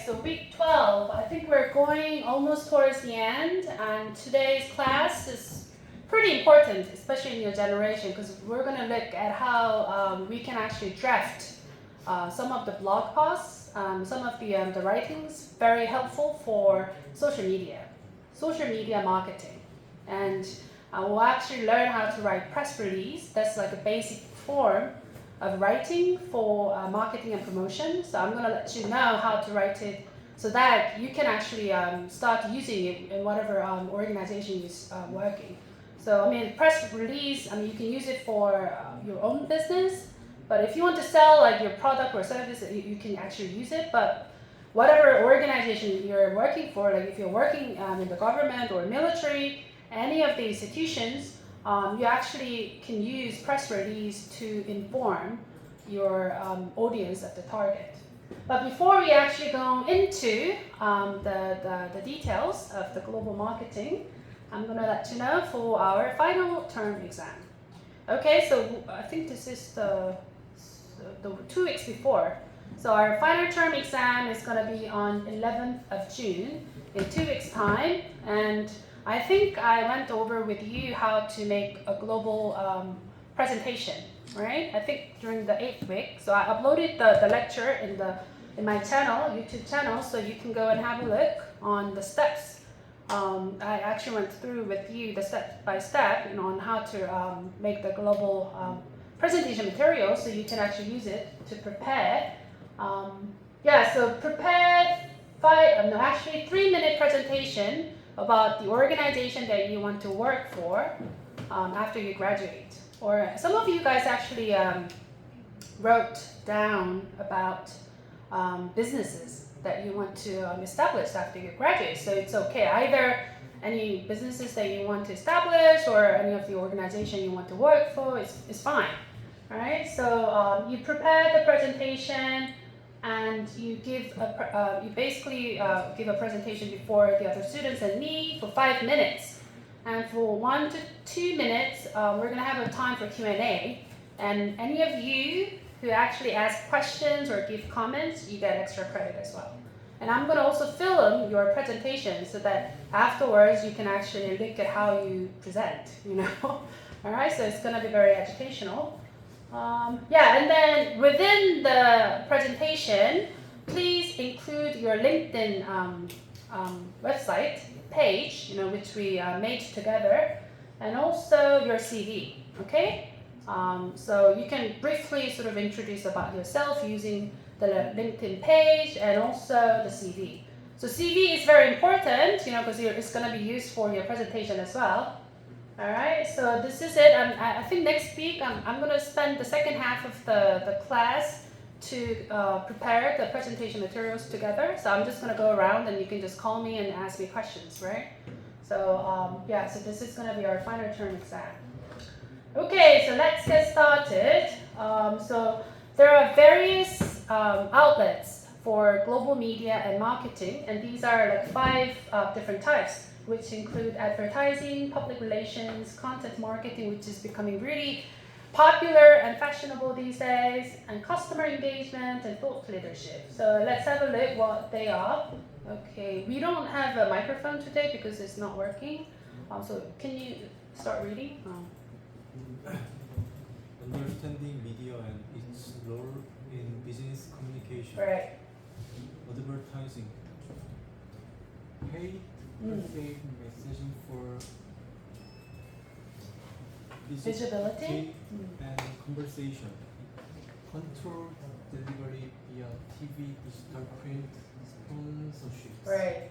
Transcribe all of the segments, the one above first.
so week 12, I think we're going almost towards the end, and today's class is pretty important, especially in your generation, because we're going to look at how we can actually draft some of the blog posts, some of the writings, very helpful for social media marketing. And we'll actually learn how to write press release. That's like a basic form of writing for marketing and promotion. So I'm going to let you know how to write it so that you can actually start using it in whatever organization is working. So I mean, press release, I mean, you can use it for your own business, but if you want to sell like your product or service, you can actually use it. But whatever organization you're working for, like if you're working in the government or military, any of the institutions, you actually can use press release to inform your audience of the target. But before we actually go into the details of the global marketing, I'm going to let you know for our final term exam. Okay, so I think this is the 2 weeks before. So our final term exam is going to be on 11th of June in 2 weeks' time, and I think I went over with you how to make a global presentation, right? I think during the 8th week. So I uploaded the lecture in my channel, YouTube channel, so you can go and have a look on the steps. I actually went through with you the step by step, on how to make the global presentation material, so you can actually use it to prepare. So prepare 3-minute presentation about the organization that you want to work for after you graduate. Or some of you guys actually wrote down about businesses that you want to establish after you graduate. So it's okay. Either any businesses that you want to establish or any of the organization you want to work for is fine. All right. So you prepare the presentation, and you give you basically give a presentation before the other students and me for 5 minutes. And for 1 to 2 minutes, we're going to have a time for Q&A. And any of you who actually ask questions or give comments, you get extra credit as well. And I'm going to also film your presentation so that afterwards you can actually look at how you present, All right, so it's going to be very educational. And then within the presentation, please include your LinkedIn website page, which we made together, and also your CV, okay? So you can briefly sort of introduce about yourself using the LinkedIn page and also the CV. So CV is very important, because it's going to be used for your presentation as well. All right, so this is it. I think next week I'm going to spend the second half of the class to prepare the presentation materials together. So I'm just going to go around and you can just call me and ask me questions, right? So so this is going to be our final term exam. Okay, so let's get started. So there are various outlets for global media and marketing, and these are like 5 different types, which include advertising, public relations, content marketing, which is becoming really popular and fashionable these days, and customer engagement and thought leadership. So let's have a look what they are. Okay, we don't have a microphone today because it's not working. So can you start reading? Understanding media and its role in business communication. Right. Advertising. Paid messaging for Visibility and conversation. Controlled delivery via TV, digital print, sponsorships. Right.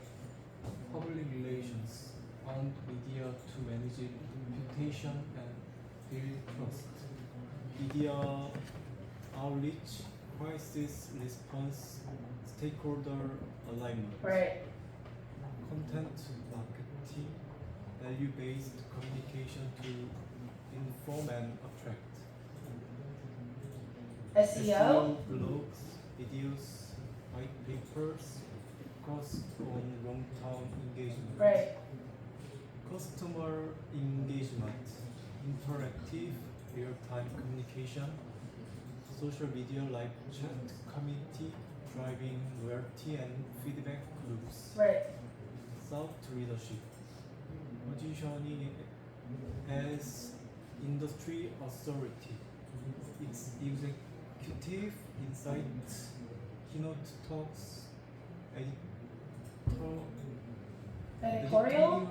Public relations. Owned media to manage reputation and build trust. Media outreach, crisis response, stakeholder alignment. Right. Content marketing, value-based communication to inform and attract. SEO. Blogs, videos, white papers, focused on long-term engagement. Right. Customer engagement, interactive, real-time communication, social media live chat community, driving loyalty and feedback loops. Right. Thought leadership. Positioning as industry authority. Its executive insights, keynote talks, Editorial?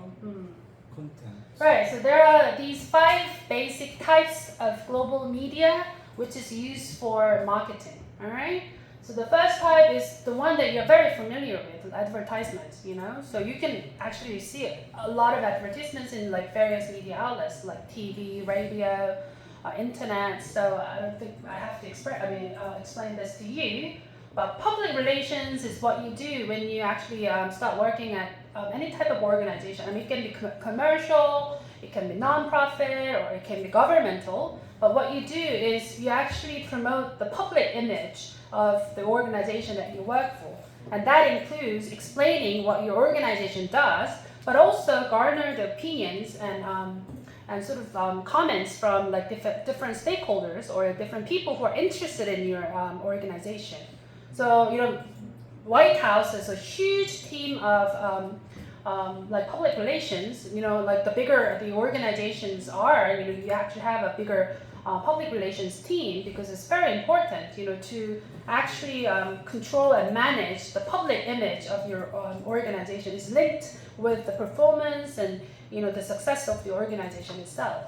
content. Right, so there are these 5 basic types of global media which is used for marketing, all right? So the first type is the one that you're very familiar with, advertisements, you know? So you can actually see a lot of advertisements in like various media outlets like TV, radio, internet. So I don't think I have to explain this to you. But public relations is what you do when you actually start working at any type of organization. I mean, it can be commercial, it can be non-profit, or it can be governmental. But what you do is you actually promote the public image of the organization that you work for. And that includes explaining what your organization does, but also garner the opinions and sort of comments from like different stakeholders or different people who are interested in your organization. So, you know, White House is a huge team of like public relations. You know, like the bigger the organizations are, you know, you actually have a bigger public relations team because it's very important, you know, to actually control and manage the public image of your organization. Is linked with the performance and, you know, the success of the organization itself.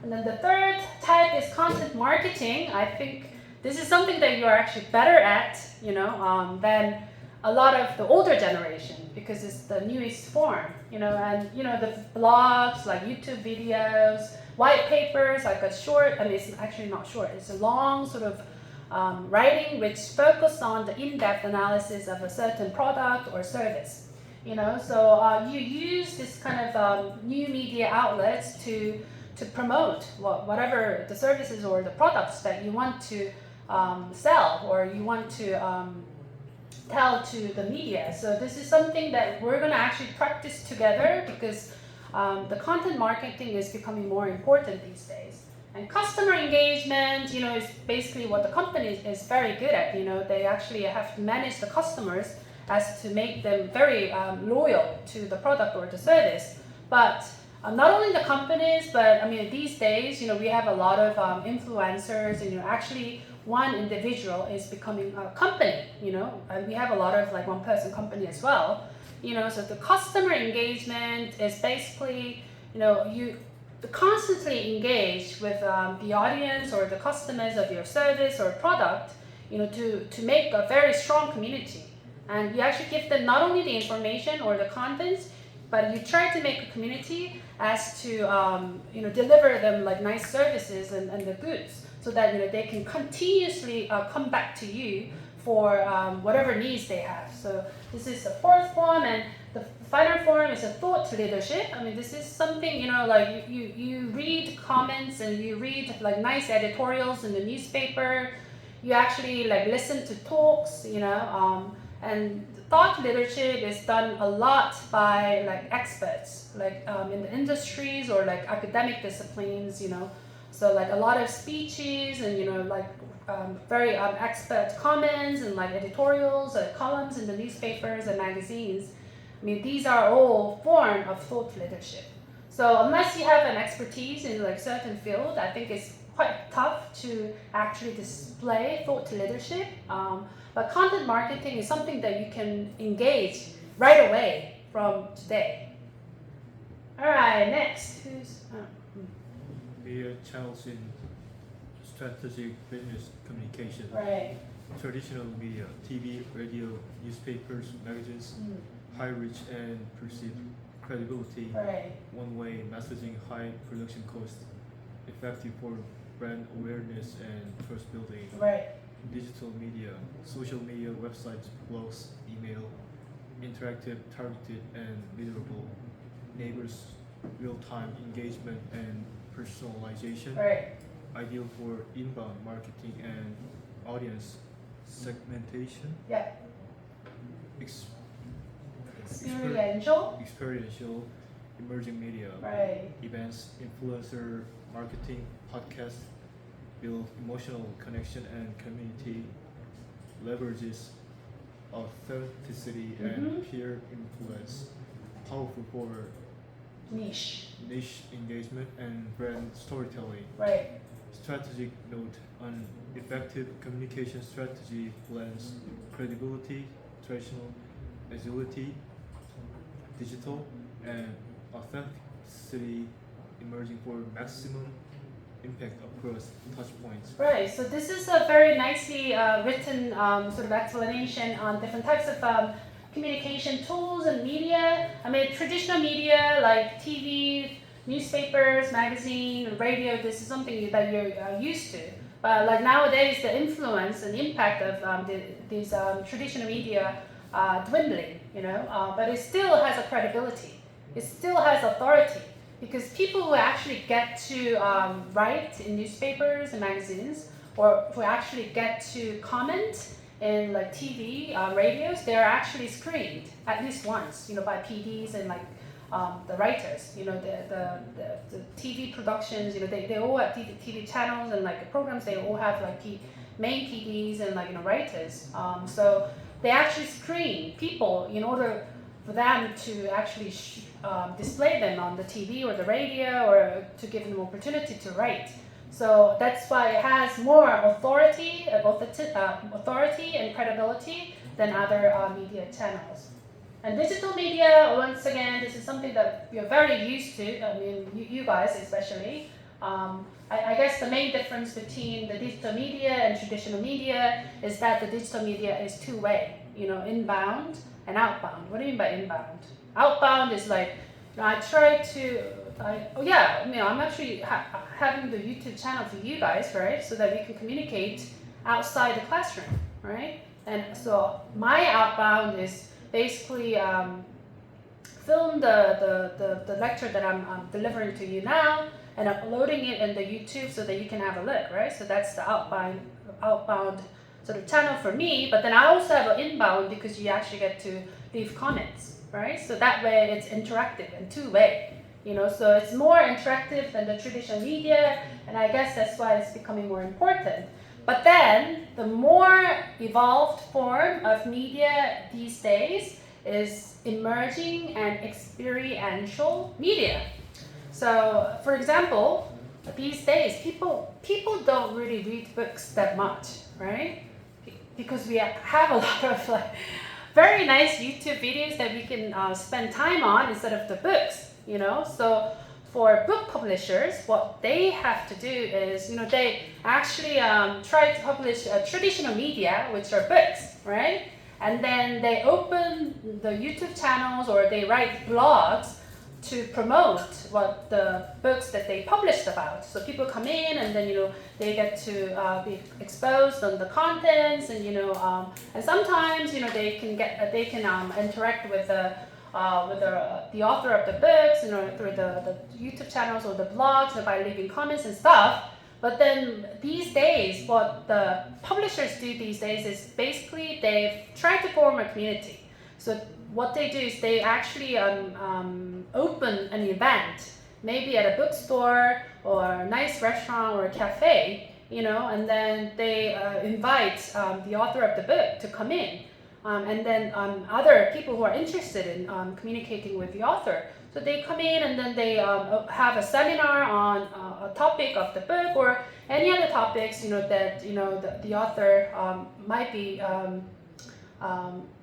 And then the third type is content marketing. I think this is something that you are actually better at, you know, than a lot of the older generation because it's the newest form, you know, and, you know, the blogs, like YouTube videos, white papers, like a short, I mean, it's actually not short, it's a long sort of writing which focus on the in-depth analysis of a certain product or service, you know. So you use this kind of new media outlets to promote whatever the services or the products that you want to sell or you want to tell to the media. So this is something that we're going to actually practice together because the content marketing is becoming more important these days. And customer engagement, you know, is basically what the company is very good at. You know, they actually have to manage the customers as to make them very loyal to the product or the service. But not only the companies, but I mean, these days, you know, we have a lot of influencers, and, you know, actually one individual is becoming a company, you know, and we have a lot of like one-person company as well. You know, so the customer engagement is basically, you know, you constantly engage with the audience or the customers of your service or product, you know, to make a very strong community. And you actually give them not only the information or the contents, but you try to make a community as to, you know, deliver them like nice services and the goods so that, you know, they can continuously come back to you for whatever needs they have. So this is the fourth form, and the final form is a thought leadership. I mean, this is something, you know, like you read comments and you read like nice editorials in the newspaper. You actually like listen to talks, you know, and thought leadership is done a lot by like experts, like in the industries or like academic disciplines, you know. So like a lot of speeches and, you know, like very expert comments and like editorials, columns in the newspapers and magazines. I mean, these are all form of thought leadership. So unless you have an expertise in like certain field, I think it's quite tough to actually display thought leadership. But content marketing is something that you can engage right away from today. All right, next, who's? Media channels in strategic business communication. Right. Traditional media, TV, radio, newspapers, magazines, high reach and perceived credibility. Right. One-way messaging, high production cost, effective for brand awareness and trust building. Right. Digital media, social media, websites, blogs, email, interactive, targeted, and measurable. Neighbors, real-time engagement and personalization. Right. Ideal for inbound marketing and audience segmentation. Yeah. Ex- Experiential. emerging media. Right. Events, influencer marketing, podcast, build emotional connection and community, leverages authenticity Mhm. and peer influence, powerful for Niche. niche engagement and brand storytelling. Right. Strategic note: an effective communication strategy blends credibility, traditional agility, digital, and authenticity, emerging for maximum impact across touchpoints. Right, so this is a very nicely written sort of explanation on different types of communication tools and media. I mean, traditional media like TV, newspapers, magazine, radio, this is something that you're used to. But like nowadays, the influence and impact of these traditional media dwindling, but it still has a credibility. It still has authority. Because people who actually get to write in newspapers and magazines, or who actually get to comment in like TV, radios, they're actually screened at least once, by PDs and like the writers. The TV productions, they all have TV channels and like programs. They all have like main PDs and like writers. So they actually screen people in order for them to actually display them on the TV or the radio, or to give them opportunity to write. So that's why it has more authority and credibility than other media channels. And digital media, once again, this is something that you're very used to. I mean, you guys especially. I guess the main difference between the digital media and traditional media is that the digital media is two-way, inbound and outbound. What do you mean by inbound? Outbound is like, I'm actually having the YouTube channel for you guys, right? So that we can communicate outside the classroom, right? And so my outbound is basically film the lecture that I'm delivering to you now and uploading it in the YouTube so that you can have a look, right? So that's the outbound sort of channel for me. But then I also have an inbound because you actually get to leave comments, right? So that way it's interactive and two-way, so it's more interactive than the traditional media, and I guess that's why it's becoming more important. But then the more evolved form of media these days is emerging and experiential media. So, for example, these days people don't really read books that much, right? Because we have a lot of like very nice YouTube videos that we can spend time on instead of the books, So for book publishers, what they have to do is, they actually try to publish traditional media, which are books, right? And then they open the YouTube channels or they write blogs to promote what the books that they published about. So people come in and then they get to be exposed on the contents, and and sometimes they can interact with the author of the books, through the YouTube channels or the blogs, by leaving comments and stuff. But then these days, what the publishers do these days is basically they've tried to form a community. So what they do is they actually open an event, maybe at a bookstore or a nice restaurant or a cafe, and then they invite the author of the book to come in. And then other people who are interested in communicating with the author. So they come in and then they have a seminar on a topic of the book or any other topics, that the author might be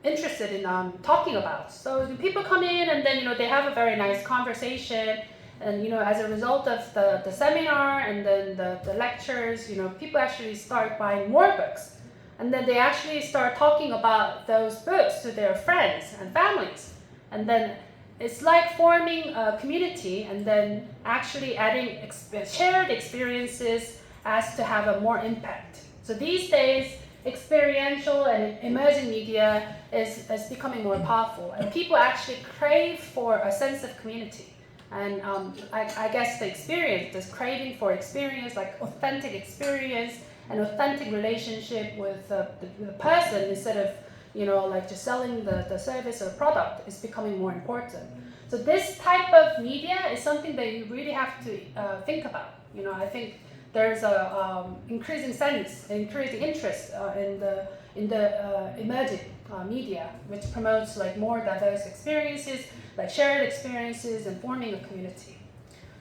interested in talking about. So the people come in and then they have a very nice conversation, and as a result of the seminar and then the lectures, people actually start buying more books, and then they actually start talking about those books to their friends and families, and then it's like forming a community and then actually adding shared experiences as to have a more impact. So these days, experiential and emerging media is becoming more powerful, and people actually crave for a sense of community. And I guess this craving for experience, like authentic experience, an authentic relationship with the person instead of like just selling the service or product, is becoming more important. So this type of media is something that you really have to think about. I think there's a increasing interest in the emerging media, which promotes like more diverse experiences, like shared experiences and forming a community.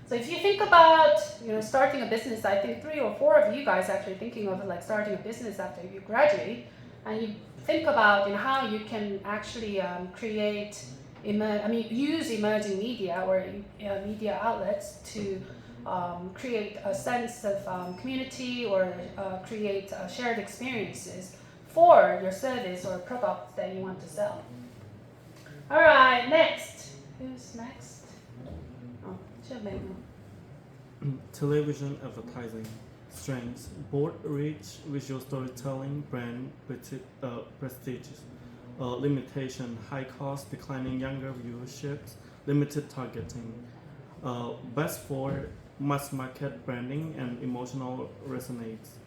So if you think about starting a business, I think 3 or 4 of you guys actually thinking of like starting a business after you graduate, and you think about how you can actually create, use emerging media or media outlets to create a sense of community or create shared experiences for your service or product that you want to sell. All right, next. Who's next? Oh, Television advertising. Strengths: broad reach, visual storytelling, brand prestige. Limitation: high cost, declining younger viewerships, limited targeting. Best for mass market branding and emotional resonates.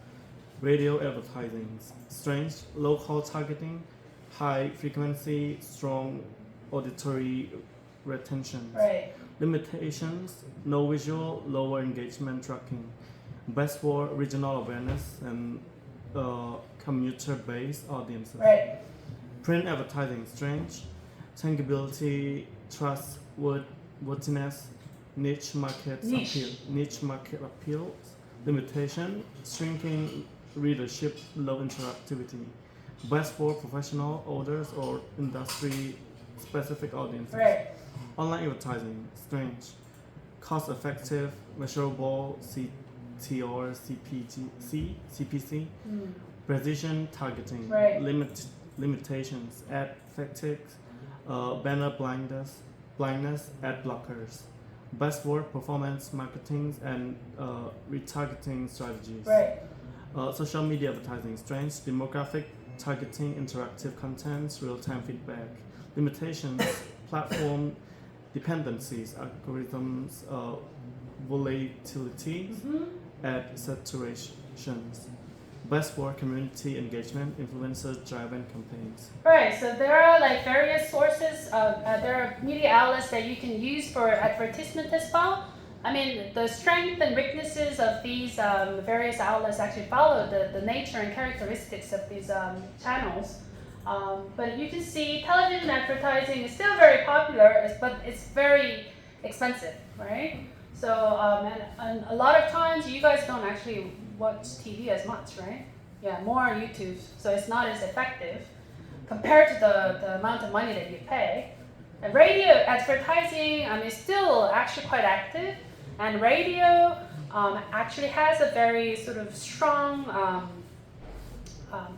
Radio advertising. Strengths: local targeting, high frequency, strong auditory retention. Right. Limitations: no visual, lower engagement tracking. Best for regional awareness and commuter-based audiences. Right. Print advertising. Strength: tangibility, trustworthiness, niche market appeal. Limitation: shrinking readership, low interactivity. Best for professional orders or industry-specific audiences. Right. Online advertising. Strength: cost-effective, measurable, CTR, CPC. Precision targeting. Right. Limitations: ad fatigue, banner blindness, ad blockers. Best for performance marketing and retargeting strategies. Right. Social media advertising. Strengths: demographic targeting, interactive content, real-time feedback. Limitations: platform dependencies, algorithms, volatility, ad saturations. Best for community engagement, influencer-driven campaigns. Right, so there are like various sources, there are media outlets that you can use for advertisement as well. I mean, the strength and weaknesses of these various outlets actually follow the nature and characteristics of these channels. But you can see television advertising is still very popular, but it's very expensive, right? So, and a lot of times you guys don't actually watch TV as much, right? Yeah, more on YouTube, so it's not as effective compared to the amount of money that you pay. And radio advertising, is still actually quite active, and radio actually has a very sort of strong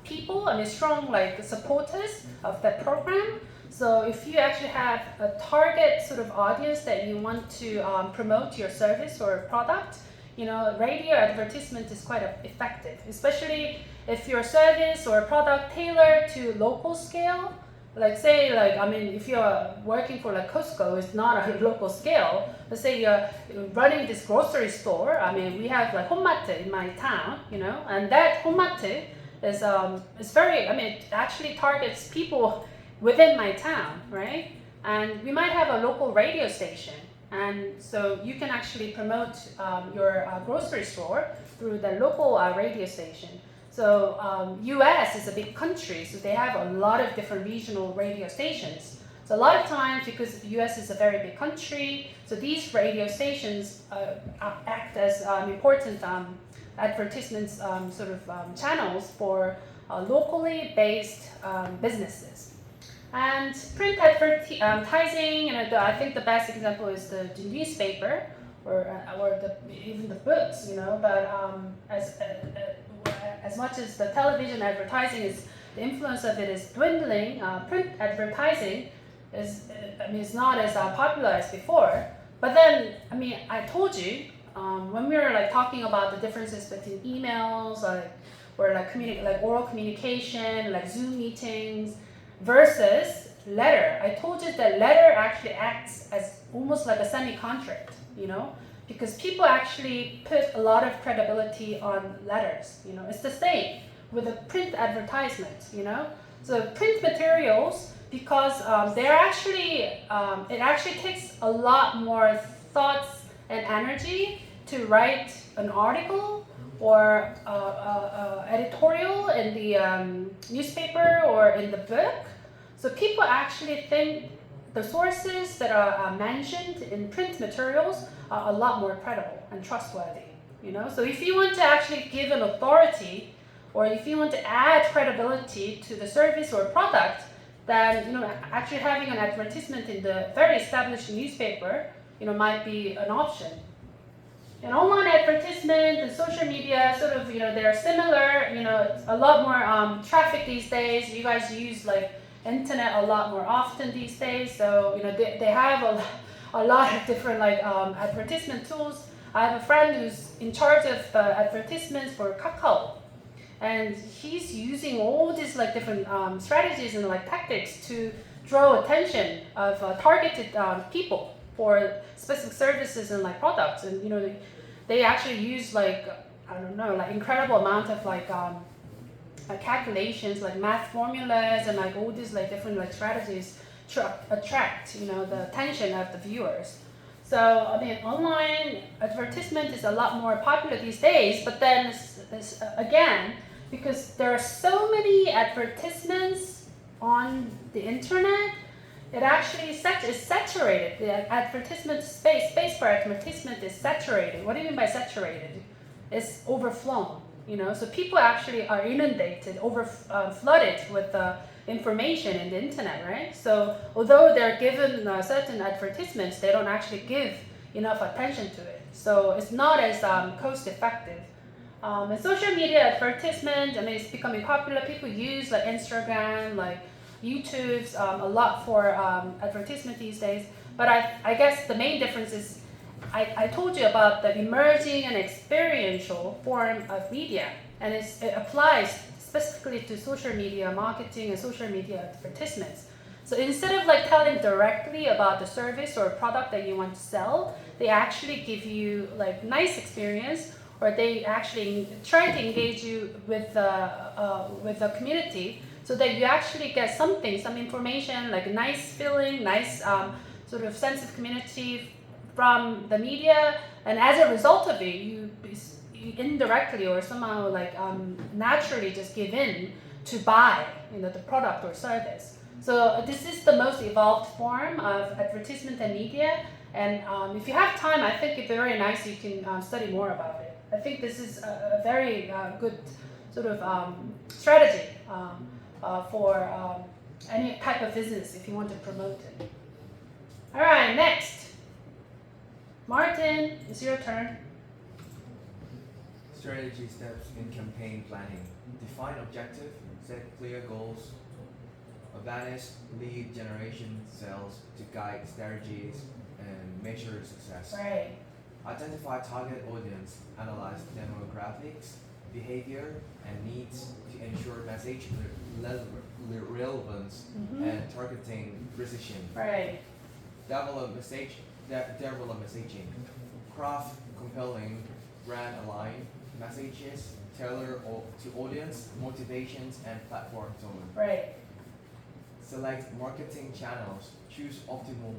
people, strong like supporters of that program. So if you actually have a target sort of audience that you want to promote your service or product, radio advertisement is quite effective, especially if your service or product tailored to local scale. Like say, if you're working for like Costco, it's not a local scale. Let's say you're running this grocery store. We have like Honmatte in my town, and that Honmatte is very, it actually targets people within my town, right? And we might have a local radio station. And so you can actually promote your grocery store through the local radio station. So US is a big country, so they have a lot of different regional radio stations. So a lot of times, because the US is a very big country, so these radio stations act as important advertisements channels for locally based businesses. And print advertising, I think the best example is the newspaper or even the books, But as much as the television advertising the influence of it is dwindling, print advertising is not as popular as before. But then, I told you when we were talking about the differences between emails or oral communication, like Zoom meetings, versus letter. I told you that letter actually acts as almost like a semi-contract, because people actually put a lot of credibility on letters, It's the same with a print advertisement, So print materials, because they're actually, it actually takes a lot more thoughts and energy to write an article or editorial in the newspaper or in the book So people actually think the sources that are mentioned in print materials are a lot more credible and trustworthy. So if you want to actually give an authority, or if you want to add credibility to the service or product, then actually having an advertisement in the very established newspaper might be an option. And online advertisement and social media sort of they're similar. It's a lot more traffic these days. You guys use like internet a lot more often these days, so they have a lot of different like advertisement tools. I have a friend who's in charge of advertisements for Kakao, and he's using all these like different strategies and like tactics to draw attention of targeted people for specific services and like products. And they actually use like incredible amount of like calculations, like math formulas, and like all these like different like strategies to attract the attention of the viewers. So online advertisement is a lot more popular these days. But then again, because there are so many advertisements on the internet, it actually is saturated. The advertisement space for advertisement is saturated. What do you mean by saturated? It's overflown. So people actually are inundated, flooded with information in the internet, right? So although they're given certain advertisements, they don't actually give enough attention to it. So it's not as cost effective. And social media advertisement, it's becoming popular. People use like Instagram, like YouTube's a lot for advertisement these days. But I guess the main difference is I told you about the emerging and experiential form of media, and it applies specifically to social media marketing and social media advertisements. So instead of like telling directly about the service or product that you want to sell, they actually give you like nice experience, or they actually try to engage you with the community, so that you actually get some information, like a nice feeling, nice sort of sense of community from the media. And as a result of it, you indirectly or somehow like naturally just give in to buy the product or service. So this is the most evolved form of advertisement and media. And if you have time, I think it's very nice. You can study more about it. I think this is a very good sort of strategy for any type of business if you want to promote it. All right, next. Martin, it's your turn. Strategy steps in campaign planning. Define objective, set clear goals, advance lead generation cells to guide strategies and measure success. Right. Identify target audience, analyze demographics, behavior, and needs to ensure message relevance and targeting precision. Right. Develop messaging. Craft compelling, brand-aligned messages tailored to audience, motivations, and platform tone. Right. Select marketing channels. Choose optimal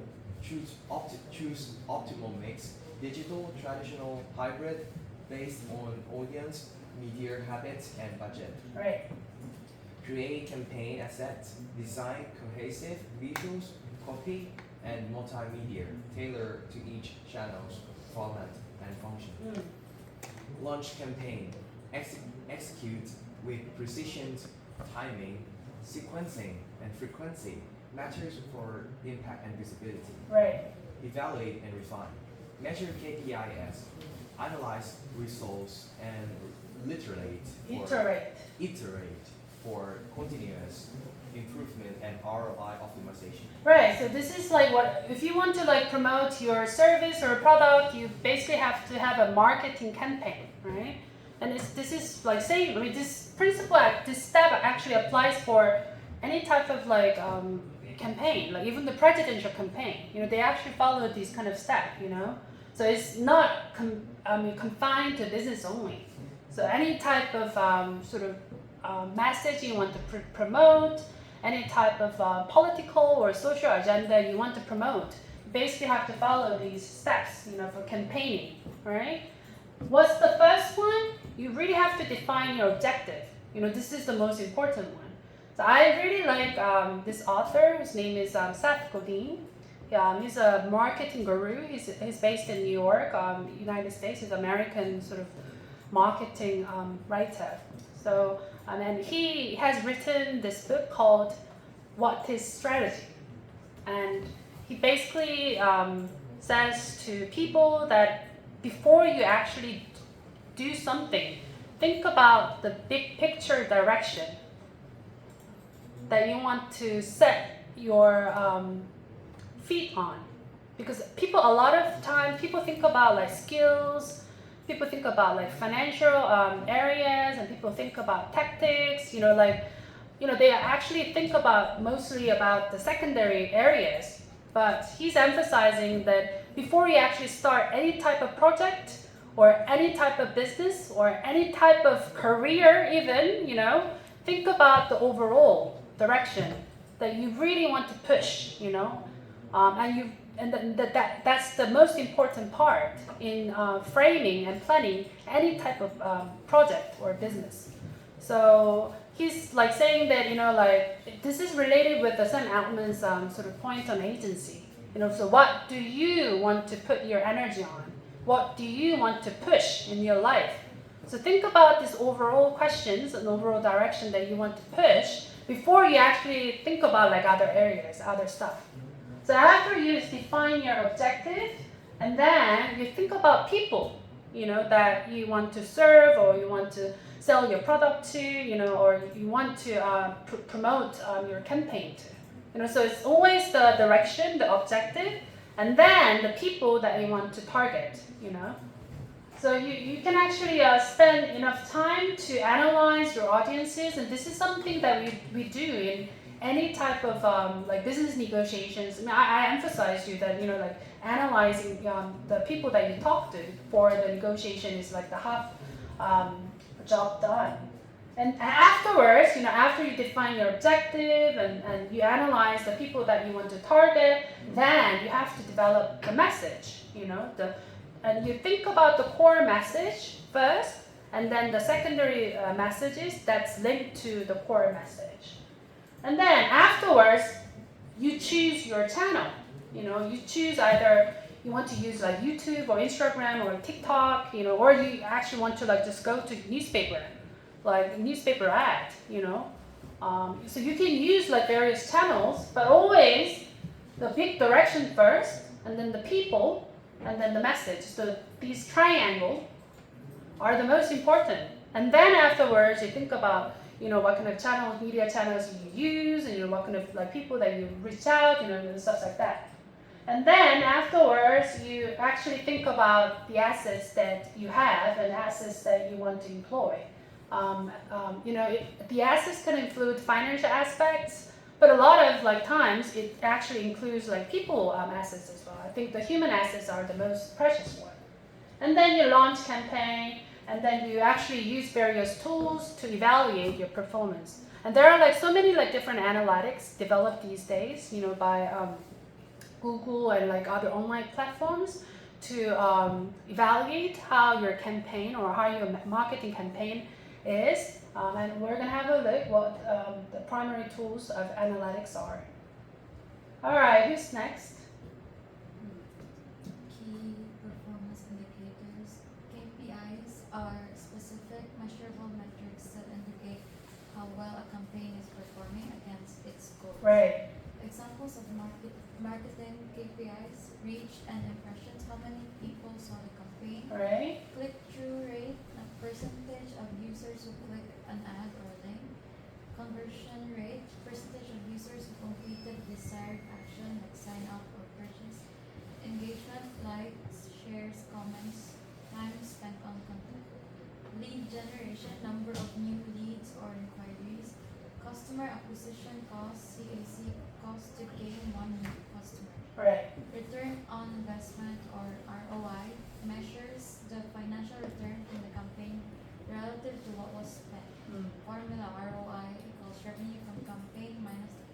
mix. Digital, traditional, hybrid, based on audience, media habits, and budget. Right. Create campaign assets. Design cohesive visuals, copy, and multimedia tailored to each channel's format and function. Launch campaign. Execute with precision, timing, sequencing, and frequency matters for impact and visibility. Right. Evaluate and refine. Measure KPIs. Analyze results and iterate for continuous improvement and ROI optimization. Right. So this is like what if you want to like promote your service or product, you basically have to have a marketing campaign, right? And this is like this principle, this step actually applies for any type of like campaign, like even the presidential campaign. They actually follow these kind of steps. So it's not confined to business only. So any type of sort of message you want to promote, any type of political or social agenda you want to promote, you basically have to follow these steps, for campaigning, right? What's the first one? You really have to define your objective. This is the most important one. So I really like this author. His name is Seth Godin. He's a marketing guru. He's based in New York, United States. He's an American sort of marketing writer. So and he has written this book called "What is Strategy," and he basically says to people that before you actually do something, think about the big picture direction that you want to set your feet on. Because people, a lot of times, people think about like skills, people think about like financial areas, and people think about tactics, they actually think about mostly about the secondary areas. But he's emphasizing that before you actually start any type of project or any type of business or any type of career even, think about the overall direction that you really want to push, that's the most important part in framing and planning any type of project or business. So he's like saying that, this is related with the Sam Altman's sort of point on agency. So what do you want to put your energy on? What do you want to push in your life? So think about these overall questions and overall direction that you want to push before you actually think about like other areas, other stuff. So after you define your objective, and then you think about people, that you want to serve or you want to sell your product to, or you want to promote your campaign to. So it's always the direction, the objective, and then the people that you want to target, So you can actually spend enough time to analyze your audiences, and this is something that we do in any type of business negotiations. I emphasize you that analyzing the people that you talk to for the negotiation is like the half job done. And afterwards, after you define your objective and you analyze the people that you want to target, then you have to develop the message, and you think about the core message first, and then the secondary messages that's linked to the core message. And then afterwards, you choose your channel. You choose either you want to use like YouTube or Instagram or TikTok, or you actually want to just go to newspaper, like newspaper ad, So you can use like various channels, but always the big direction first, and then the people, and then the message. So these triangles are the most important. And then afterwards, you think about, what kind of media channels you use, and what kind of people that you reach out, and stuff like that. And then afterwards, you actually think about the assets that you have and assets that you want to employ. The assets can include financial aspects, but a lot of times it actually includes people assets as well. I think the human assets are the most precious one. And then you launch campaign, and then you actually use various tools to evaluate your performance. And there are so many different analytics developed these days, by Google and other online platforms to evaluate how your campaign or how your marketing campaign is. And we're gonna have a look what the primary tools of analytics are. All right, who's next? Key performance indicators. KPIs are specific measurable metrics that indicate how well a campaign is performing against its goals. Right. Examples of marketing KPIs: reach and impressions, how many people saw the campaign. Right. Click-through rate, a percentage of users who click an ad or link. Conversion rate, percentage of users who completed desired action like sign up or purchase. Engagement, likes, shares, comments, time spent on content. Lead generation, number of new leads or inquiries. Customer acquisition cost, CAC, cost to gain one new customer. Right. Return on investment or ROI measures the financial return from the campaign relative to what was spent. Formula: ROI equals revenue from campaign minus the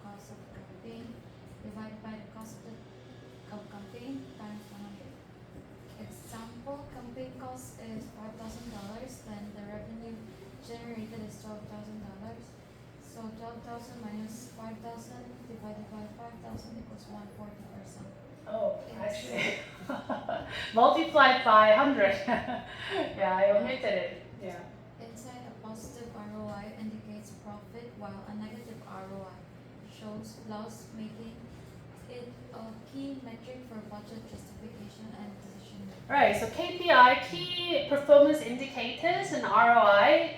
5,000 minus 5,000 divided by 5,000 equals 140%. Oh, actually, multiplied by 100. Yeah, I omitted it. Yeah. Inside, a positive ROI indicates profit, while a negative ROI shows loss, making it a key metric for budget justification and decision making. Right, so KPI, key performance indicators, and ROI,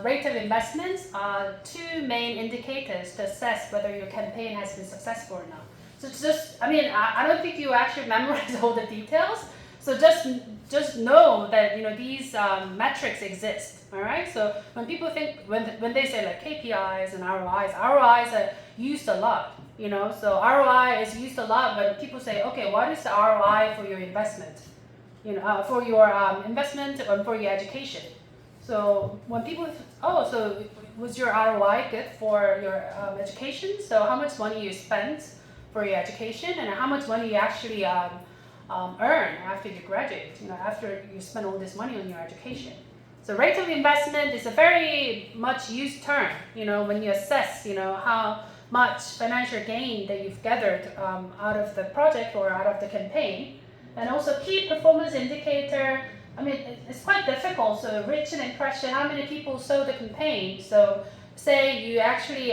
rate of investments, are two main indicators to assess whether your campaign has been successful or not. So just, I don't think you actually memorize all the details. So just know that these metrics exist. All right. So when people think when they say like KPIs and ROIs are used a lot. So ROI is used a lot when people say, okay, what is the ROI for your investment? For your investment and for your education. So when people, so was your ROI good for your education? So how much money you spent for your education and how much money you actually earn after you graduate, after you spend all this money on your education. So rate of investment is a very much used term, when you assess, how much financial gain that you've gathered out of the project or out of the campaign. And also key performance indicator, it's quite difficult. So reach an impression, how many people saw the campaign. So say you actually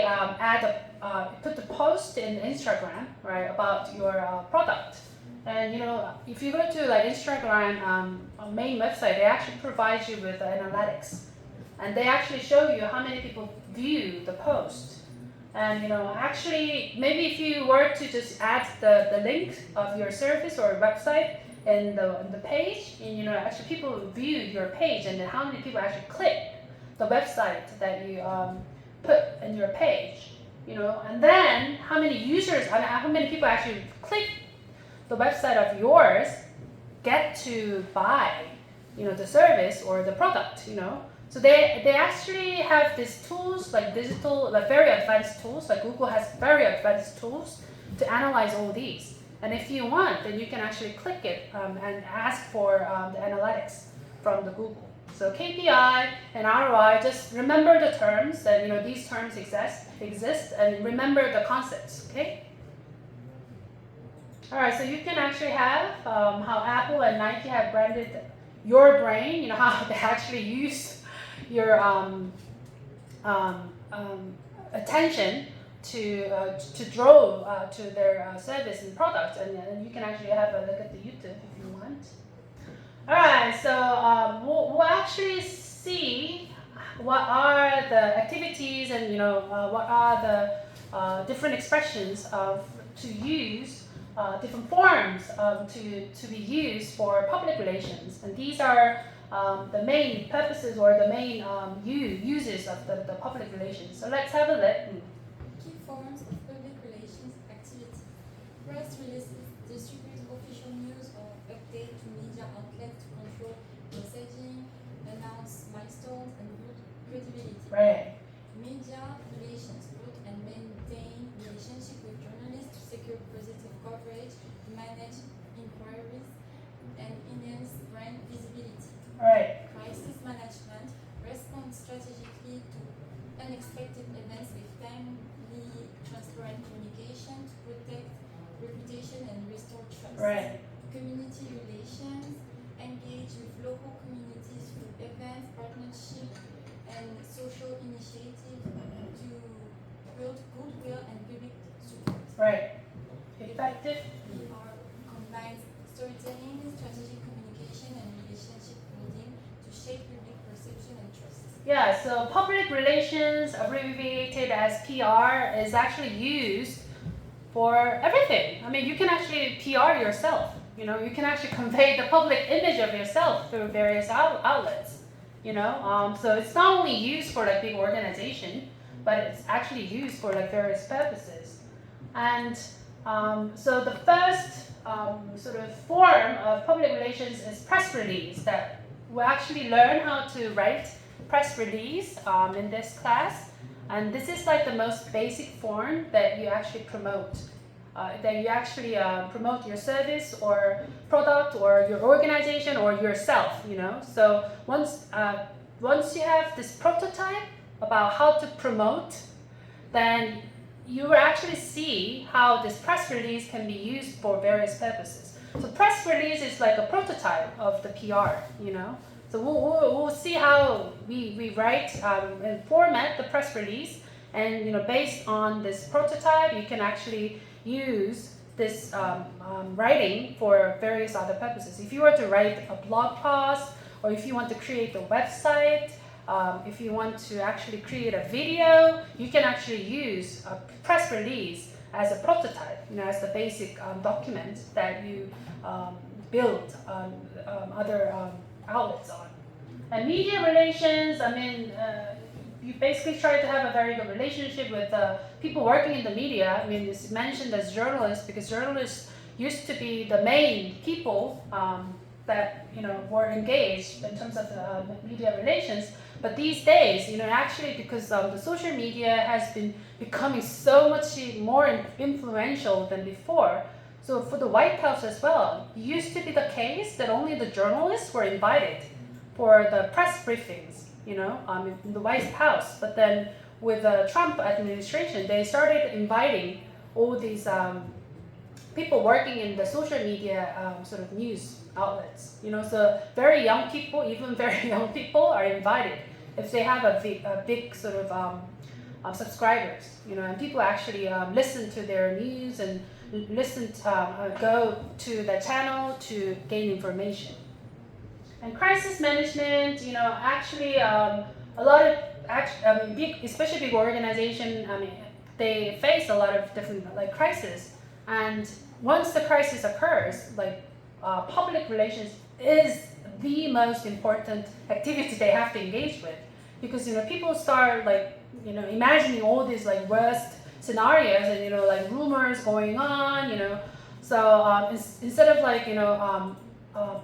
put the post in Instagram, right, about your product. And if you go to like Instagram main website, they actually provide you with analytics, and they actually show you how many people view the post. And actually, maybe if you were to just add the link of your service or website in the page, and actually people view your page, and then how many people actually click the website that you put in your page, and then how many users, how many people actually click the website of yours, get to buy, the service or the product, So they actually have these tools, like digital, like very advanced tools, like Google has very advanced tools to analyze all these. And if you want, then you can actually click it and ask for the analytics from the Google. So KPI and ROI, just remember the terms, that these terms exist, and remember the concepts, okay? All right, so you can actually have how Apple and Nike have branded your brain, how they actually use your attention to draw to their service and product, and you can actually have a look at the YouTube if you want. All right, so we'll actually see what are the activities and what are the different expressions to use. Different forms to be used for public relations, and these are the main purposes or the main uses of the public relations. So let's have a look. Key forms of public relations activity. Press releases distribute official news or update to media outlets to control messaging, announce milestones, and build credibility. Right. Media relations build and maintain relationship with journalists to secure positive coverage, manage inquiries, and enhance brand visibility. Right. Crisis management respond strategically to unexpected events with timely, transparent communication to protect reputation and restore trust. Right. Community relations engage with local communities through events, partnership, and social initiatives to build goodwill and public support. Right. Effective. PR combines storytelling, strategic communication, and relationship building to shape public perception and trust. Yeah, so public relations, abbreviated as PR, is actually used for everything. You can actually PR yourself. You can actually convey the public image of yourself through various outlets. So it's not only used for like big organization, but it's actually used for like various purposes. And so the first sort of form of public relations is press release, that we'll actually learn how to write press release in this class. And this is like the most basic form that you actually promote. Promote your service or product or your organization or yourself, So once you have this prototype about how to promote then you will actually see how this press release can be used for various purposes. So press release is like a prototype of the PR, you know. So we'll see how we write and format the press release, and you know, based on this prototype, you can actually use this writing for various other purposes. If you were to write a blog post, or if you want to create a website, if you want to actually create a video, you can actually use a press release as a prototype, you know, as the basic document that you build other outlets on. And media relations, I mean, you basically try to have a very good relationship with people working in the media. I mean, it's mentioned as journalists because journalists used to be the main people that, you know, were engaged in terms of media relations. But these days, you know, actually because the social media has been becoming so much more influential than before. So for the White House as well, it used to be the case that only the journalists were invited for the press briefings, you know, in the White House. But then with the Trump administration, they started inviting all these people working in the social media sort of news outlets, you know, so very young people, even very young people are invited if they have a big sort of subscribers, you know, and people actually listen to their news and go to the channel to gain information. And crisis management, you know, actually a lot of, especially big organization, I mean, they face a lot of different like crises. And once the crisis occurs, like public relations is the most important activity they have to engage with, because you know people start like, you know, imagining all these like worst scenarios and, you know, like rumors going on, you know. So instead of like, you know,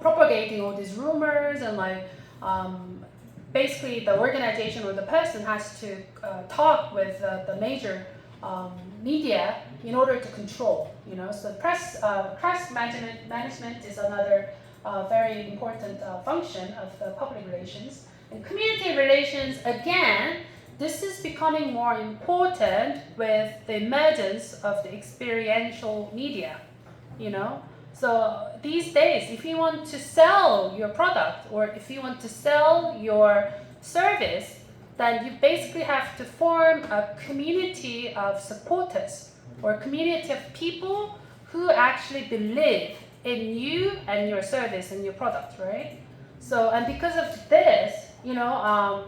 propagating all these rumors and like basically the organization or the person has to talk with the major media in order to control, you know. So press management is another very important function of the public relations. And community relations, again, this is becoming more important with the emergence of the experiential media, you know. So these days, if you want to sell your product or if you want to sell your service, then you basically have to form a community of supporters or a community of people who actually believe in you and your service and your product, right? So, and because of this, you know,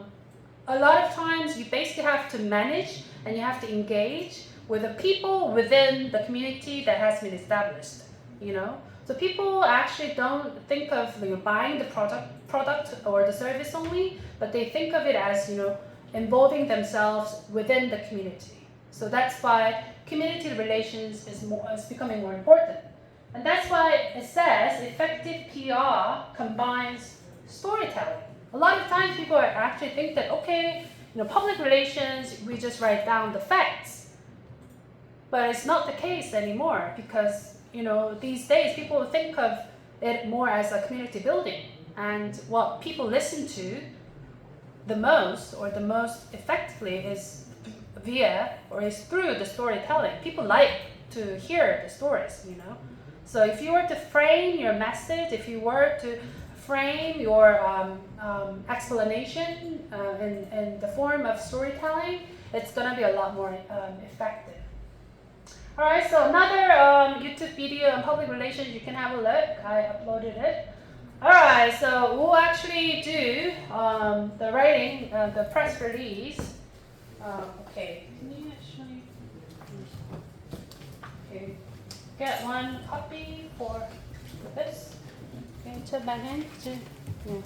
a lot of times you basically have to manage and you have to engage with the people within the community that has been established, you know. So people actually don't think of, you know, buying the product or the service only, but they think of it as, you know, involving themselves within the community. So that's why community relations is becoming more important. And that's why it says effective PR combines storytelling. A lot of times people actually think that, okay, you know, public relations, we just write down the facts. But it's not the case anymore because, you know, these days people think of it more as a community building. And what people listen to the most or the most effectively is through the storytelling. People like to hear the stories, you know. So if you were to frame your message, if you were to frame your explanation in the form of storytelling, it's going to be a lot more effective. All right, so another YouTube video on public relations, you can have a look. I uploaded it. All right, so we'll actually do the writing, the press release. Okay, can you actually get one copy for this? Okay, to my hand. Yeah.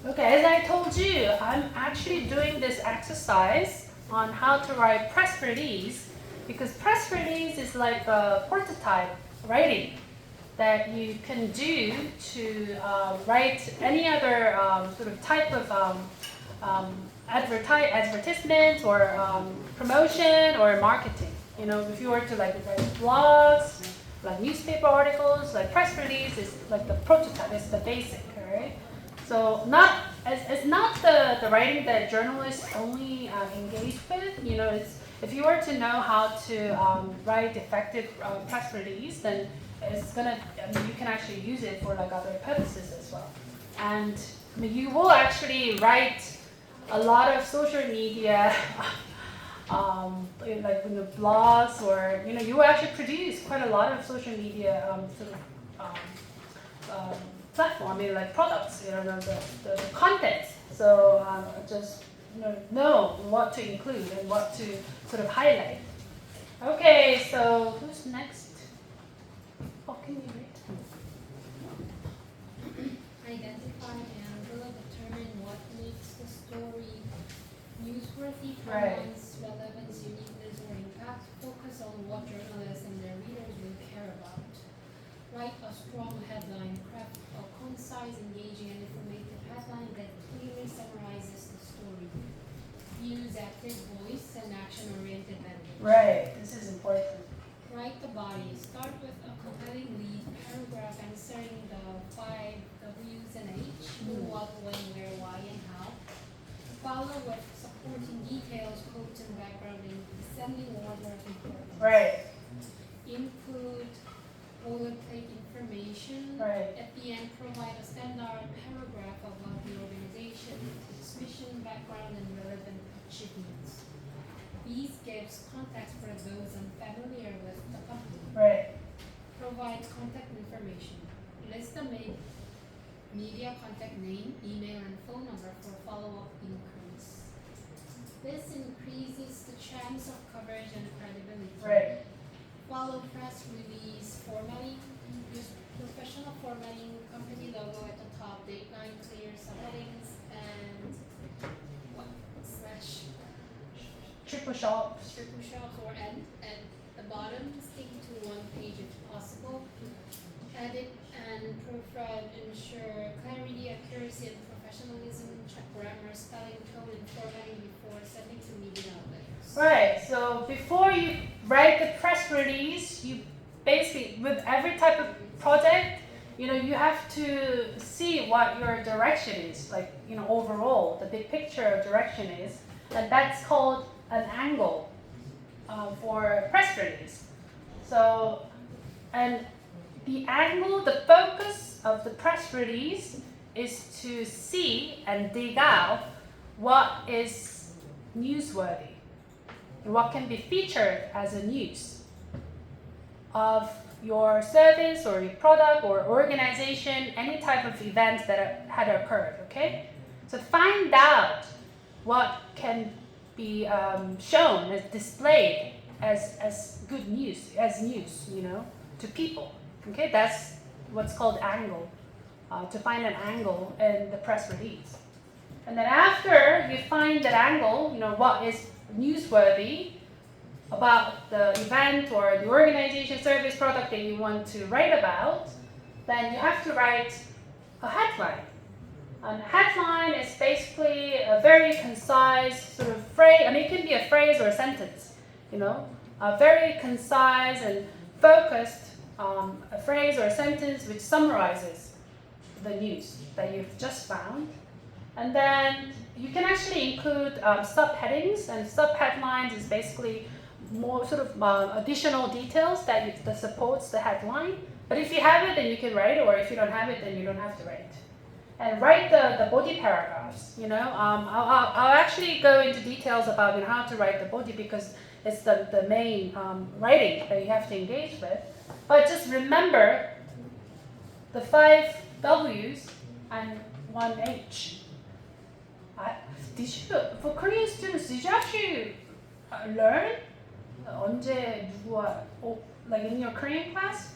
Okay, as I told you, I'm actually doing this exercise on how to write press release, because press release is like a prototype writing that you can do to write any other sort of type of advertisement or promotion or marketing. You know, if you were to like write blogs, like newspaper articles, like press release is like the prototype, it's the basic, right? So it's not the writing that journalists only engage with. You know, it's if you were to know how to write effective press release, then it's gonna. I mean, you can actually use it for like other purposes as well. And I mean, you will actually write a lot of social media. Like blogs, or you will actually produce quite a lot of social media sort of platform, I mean, like products, the content. So just know what to include and what to sort of highlight. Okay, so who's next? Oh, can you read? Identify and will determine what makes the story newsworthy from Right. one's relevance, uniqueness, or impact. Focus on what journalists and their readers will care about. Write a strong headline. Craft a concise, engaging, and informative headline that clearly summarizes the story. Use active voice and action-oriented language. Right, this is important. Write the body. Start with a compelling lead paragraph answering the 5 W's and H: who, what, when, where, why, and how. Follow with supporting details, quotes, and background in descending order of importance. Right, Include boilerplate information. right, At the end, provide a standard paragraph about the organization, its mission, background, and relevant achievements. These gives context for those unfamiliar with the company. right, Provide contact information. List the media contact name, email, and phone number for follow-up inquiries. This increases the chance of coverage and credibility. right, Follow press release formatting. Use professional formatting, company logo at the top, date line, clear subheadings, and slash triple shops. triple shots or end at the bottom. Stick to one page if possible. Edit and proofread. Ensure clarity, accuracy, and professionalism. Check grammar, spelling, tone, and formatting before sending to media outlets. Right, so before you write the press release, you basically, with every type of project, you have to see what your direction is, like, overall, the big picture direction is, and that's called an angle for press release. So, and the angle, the focus of the press release is to see and dig out what is newsworthy, what can be featured as a news of your service or your product or organization, any type of event that had occurred, okay? So find out what can be shown, as displayed as good news, as news, to people, okay? That's what's called angle, to find an angle in the press release. And then after you find that angle, what is newsworthy about the event or the organization, service, product that you want to write about, then you have to write a headline. And headline is basically a very concise sort of phrase. I mean, it can be a phrase or a sentence, a very concise and focused a phrase or a sentence which summarizes the news that you've just found. And then you can actually include subheadings, and subheadlines is basically more sort of additional details that supports the headline. But if you have it, then you can write, or if you don't have it, then you don't have to write. And write the body paragraphs. I'll actually go into details about how to write the body, because it's the main writing that you have to engage with. But just remember the 5 W's and 1 H. For Korean students, did you actually learn? 언제 누구와? Like in your Korean class?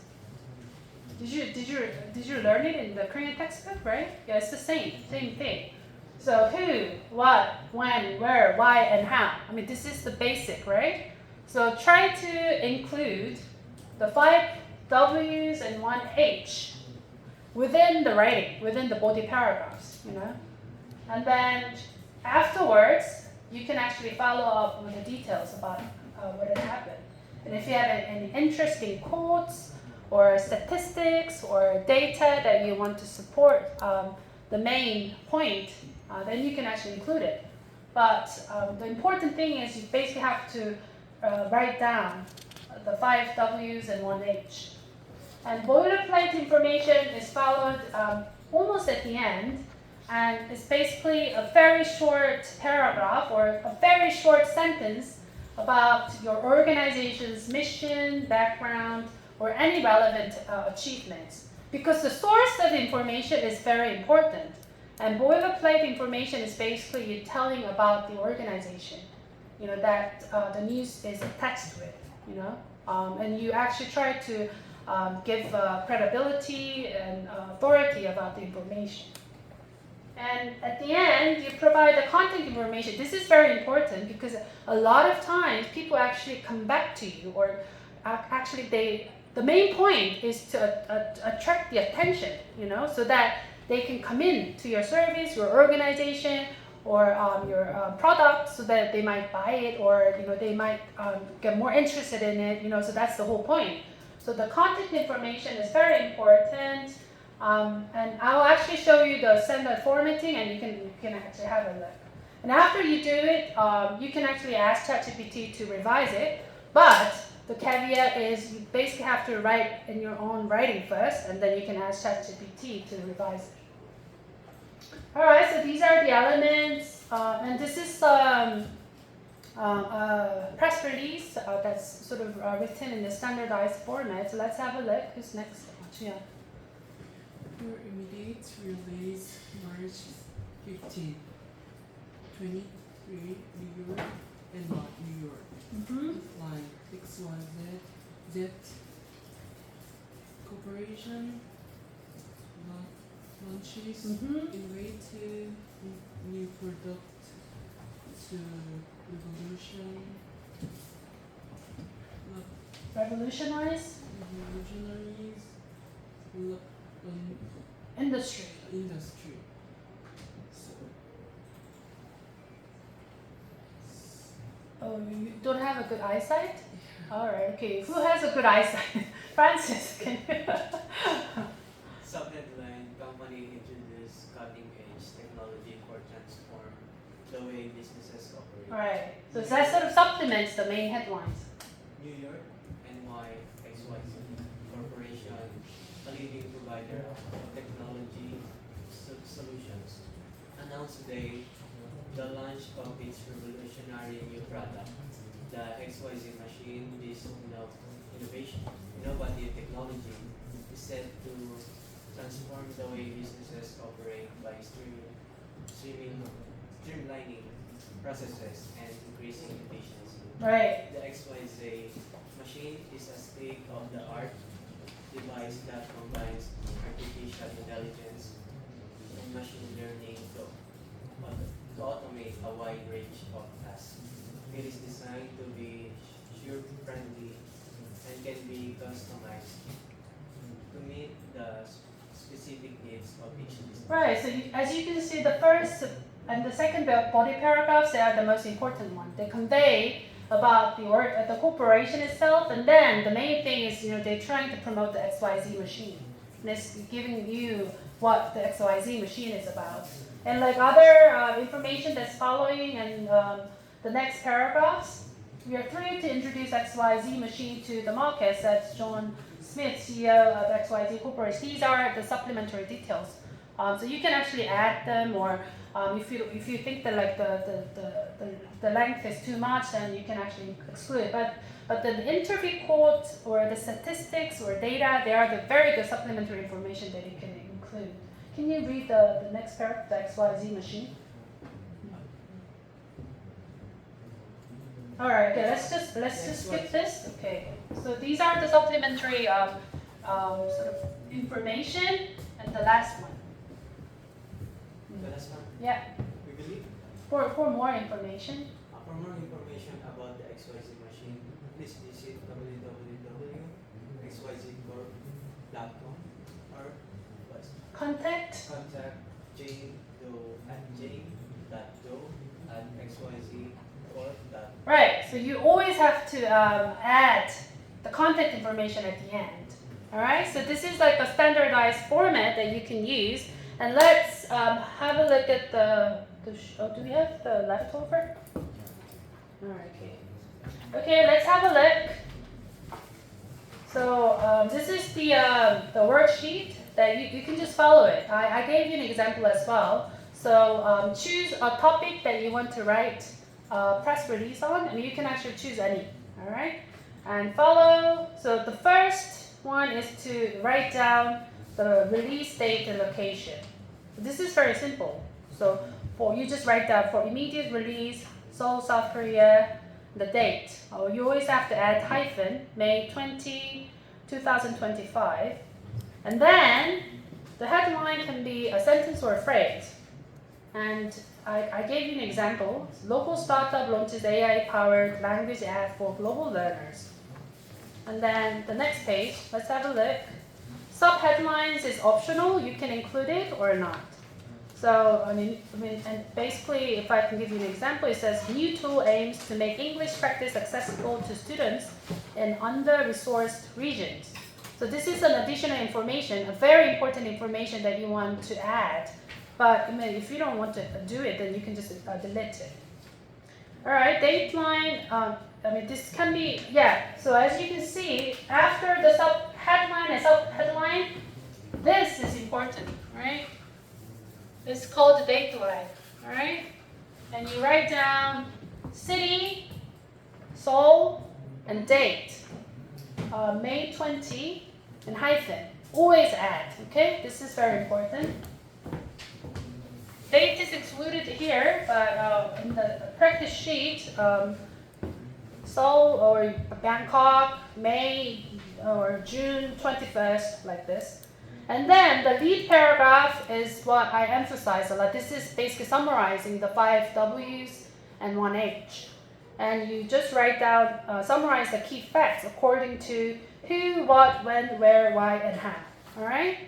Did you learn it in the Korean textbook, right? Yeah, it's the same thing. So who, what, when, where, why, and how. I mean, this is the basic, right? So try to include the 5 W's and 1 H within the writing, within the body paragraphs, And then afterwards, you can actually follow up with the details about what had happened. And if you have any interesting quotes or statistics or data that you want to support the main point, then you can actually include it. But the important thing is you basically have to write down the 5 W's and 1 H. And boilerplate information is followed almost at the end, and it's basically a very short paragraph or a very short sentence about your organization's mission, background, or any relevant achievements. Because the source of information is very important. And boilerplate information is basically you telling about the organization, that the news is attached to it, and you actually try to give credibility and authority about the information. And at the end, you provide the content information. This is very important because a lot of times people actually come back to you, or actually the main point is to attract the attention, so that they can come in to your service, your organization, or your product, so that they might buy it, or they might get more interested in it. So that's the whole point. So the content information is very important, and I'll actually show you the standard formatting, and you can actually have a look. And after you do it, you can actually ask ChatGPT to revise it, but the caveat is you basically have to write in your own writing first, and then you can ask ChatGPT to revise it. All right, so these are the elements, and this is a press release that's sort of written in the standardized format. So let's have a look. Who's next? Yeah. Your immediate release March 15, 23, New York and not New York. Line XYZ Z Corporation launches innovative new product to Revolutionize industry. Oh, you don't have a good eyesight? All right, okay. Who has a good eyesight? Francis, can you? Subheadline: Company introduces cutting-edge technology for transform the way businesses operate. All right. So that sort of supplements the main headlines. New York, NY, XYZ Corporation, a leading provider of technology solutions, announced today the launch of its revolutionary new product, the XYZ machine. This innovative technology is set to transform the way businesses operate by streamlining processes and increasing efficiency. Right. The XYZ machine is a state-of-the-art device that combines artificial intelligence and machine learning to automate a wide range of tasks. It is designed to be user-friendly and can be customized to meet the specific needs of each business. Right. So as you can see, the first and the second body paragraphs, they are the most important one. They convey about the corporation itself, and then the main thing is they're trying to promote the XYZ machine. And it's giving you what the XYZ machine is about. And like other information that's following and the next paragraphs, we are thrilled to introduce XYZ machine to the market, said John Smith, CEO of XYZ Corporation. These are the supplementary details. So you can actually add them, or if you think that like the length is too much, then you can actually exclude it. But the interview quotes or the statistics or data, they are the very good supplementary information that you can include. Can you read the next paragraph, the XYZ machine? All right, okay, let's just skip this. Okay, so these are the supplementary sort of information, and the last one. The last one, Yeah, we believe. for more information. For more information about the XYZ machine, please visit www.xyzcorp.com or Contact. contact jane.doe@xyzcorp.com. Right, so you always have to add the contact information at the end. All right, so this is like a standardized format that you can use. And let's have a look at do we have the leftover? Alright, okay, let's have a look. So this is the worksheet that you can just follow it. I gave you an example as well. So choose a topic that you want to write a press release on, and you can actually choose any. All right, and follow. So the first one is to write down the release date and location. This is very simple. So you just write down for immediate release, Seoul, South Korea, the date. You always have to add hyphen, May 20, 2025. And then the headline can be a sentence or a phrase. And I gave you an example. Local startup launches AI-powered language app for global learners. And then the next page, let's have a look. Subheadlines is optional. You can include it or not. So, and basically, if I can give you an example, it says, new tool aims to make English practice accessible to students in under-resourced regions. So this is an additional information, a very important information that you want to add. But if you don't want to do it, then you can just delete it. All right, dateline. This can be, so as you can see, after the subheadline and subheadline, this is important, right? It's called the dateline, all right? And you write down city, Seoul, and date. May 20, and hyphen. Always add, okay? This is very important. Date is excluded here, but in the practice sheet, Seoul or Bangkok, May or June 21st, like this. And then the lead paragraph is what I emphasize a lot. This is basically summarizing the 5 W's and 1 H. And you just write down, summarize the key facts according to who, what, when, where, why, and how. All right?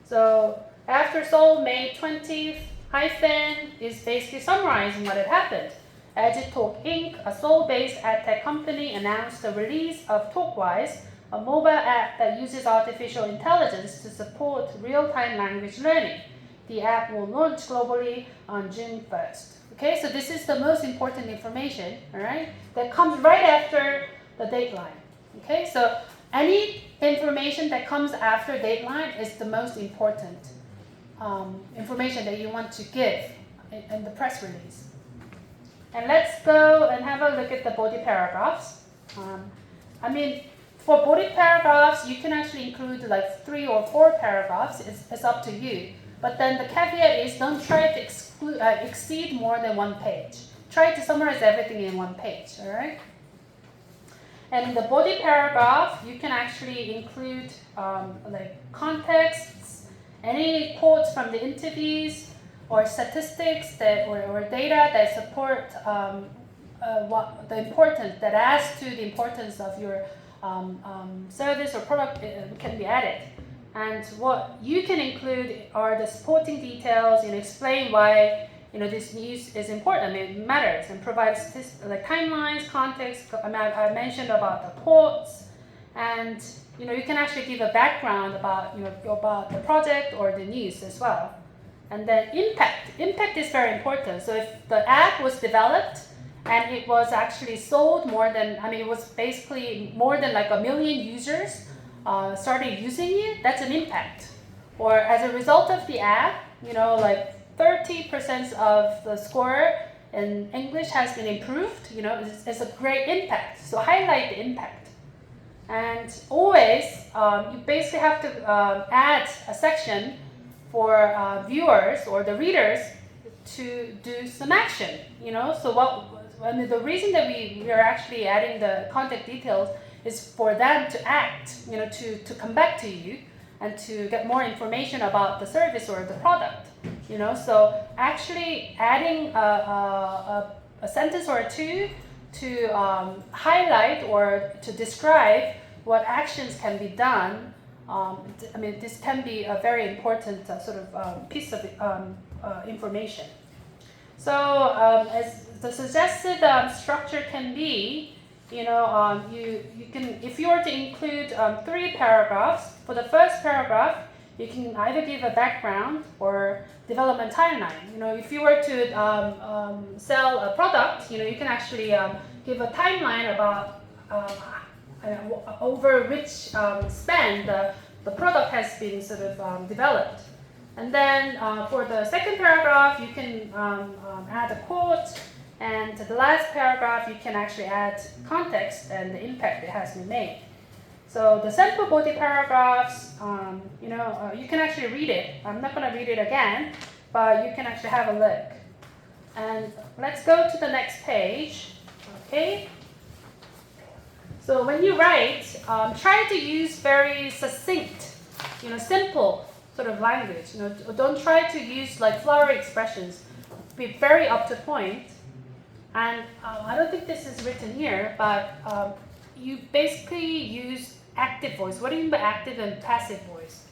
So after Seoul, May 20th, hyphen is basically summarizing what had happened. Agitalk Inc., a Seoul-based ad tech company, announced the release of TalkWise, a mobile app that uses artificial intelligence to support real-time language learning. The app will launch globally on June 1st. Okay, so this is the most important information, all right, that comes right after the dateline. Okay, so any information that comes after dateline is the most important information that you want to give in the press release. And let's go and have a look at the body paragraphs. For body paragraphs, you can actually include like 3 or 4 paragraphs. It's up to you. But then the caveat is don't try to exceed more than 1 page. Try to summarize everything in 1 page, all right? And in the body paragraph, you can actually include like contexts, any quotes from the interviews, or statistics or data that support what the importance, that adds to the importance of your service or product can be added. And what you can include are the supporting details and explain why this news is important. It matters, and provide like timelines, context. I mentioned about the quotes, and you can actually give a background about about the project or the news as well. And then impact is very important. So if the app was developed and it was actually sold more than, it was basically more than like 1 million users started using it, that's an impact. Or as a result of the app, like 30% of the score in English has been improved, it's a great impact. So highlight the impact. And always, you basically have to add a section for viewers or the readers to do some action, So the reason that we are actually adding the contact details is for them to act, to come back to you and to get more information about the service or the product, So actually adding a sentence or 2 to highlight or to describe what actions can be done. This can be a very important piece of information. So as the suggested structure can be, you can, if you were to include 3 paragraphs, for the first paragraph, you can either give a background or development timeline. You know, if you were to sell a product, you know, you can actually give a timeline about over which span the product has been sort of developed. And then for the second paragraph, you can add a quote, and to the last paragraph, you can actually add context and the impact it has been made. So the sample body paragraphs, you can actually read it. I'm not going to read it again, but you can actually have a look. And let's go to the next page. Okay. So when you write, try to use very succinct, simple sort of language. Don't try to use like flowery expressions. Be very up to point. And I don't think this is written here, but you basically use active voice. What do you mean by active and passive voice?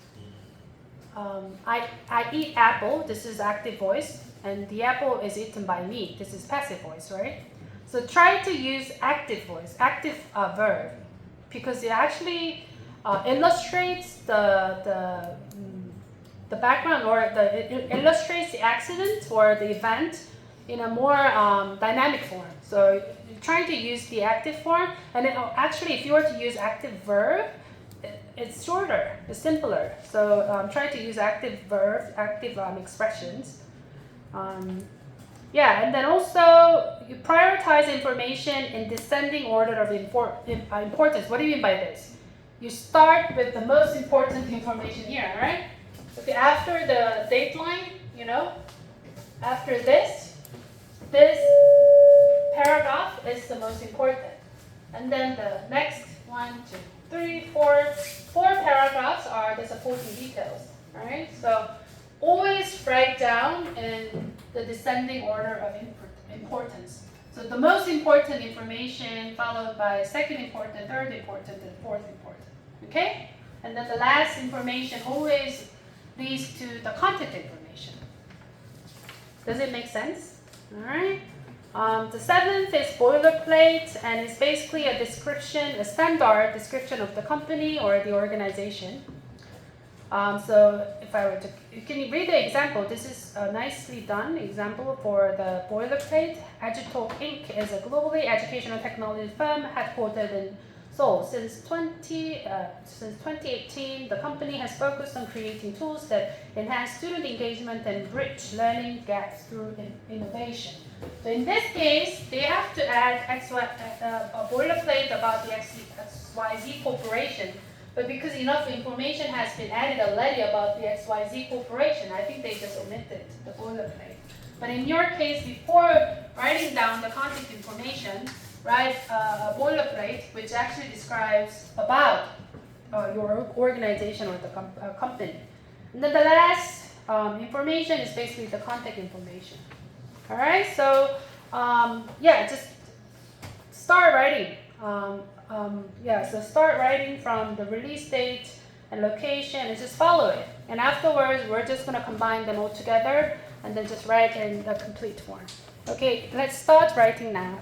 I eat apple. This is active voice, and the apple is eaten by me. This is passive voice, right? So try to use active voice, active verb, because it actually illustrates the background, or it illustrates the accident or the event in a more dynamic form. So you're trying to use the active form, and then actually if you were to use active verb, it's shorter, it's simpler. So try to use active verbs, active expressions. And then also you prioritize information in descending order of importance. What do you mean by this? You start with the most important information here, right? Okay, after the dateline, after this paragraph is the most important. And then the next 1, 2, 3, 4 paragraphs are the supporting details, right? So always write down in the descending order of importance. So the most important information followed by second important, third important, and fourth important. Okay? And then the last information always leads to the content information. Does it make sense? All right. The seventh is boilerplate, and it's basically a description, a standard description of the company or the organization. So if I were to, you can read the example. This is a nicely done example for the boilerplate. Agitalk Inc. is a globally educational technology firm headquartered in Seoul. Since 2018, the company has focused on creating tools that enhance student engagement and bridge learning gaps through innovation. So in this case, they have to add a boilerplate about the XYZ Corporation. But because enough information has been added already about the XYZ Corporation, I think they just omitted the boilerplate. But in your case, before writing down the contact information, write a boilerplate which actually describes about your organization or the company. And then the last information is basically the contact information. All right, so just start writing. So start writing from the release date and location and just follow it. And afterwards, we're just going to combine them all together and then just write in the complete form. Okay, let's start writing now.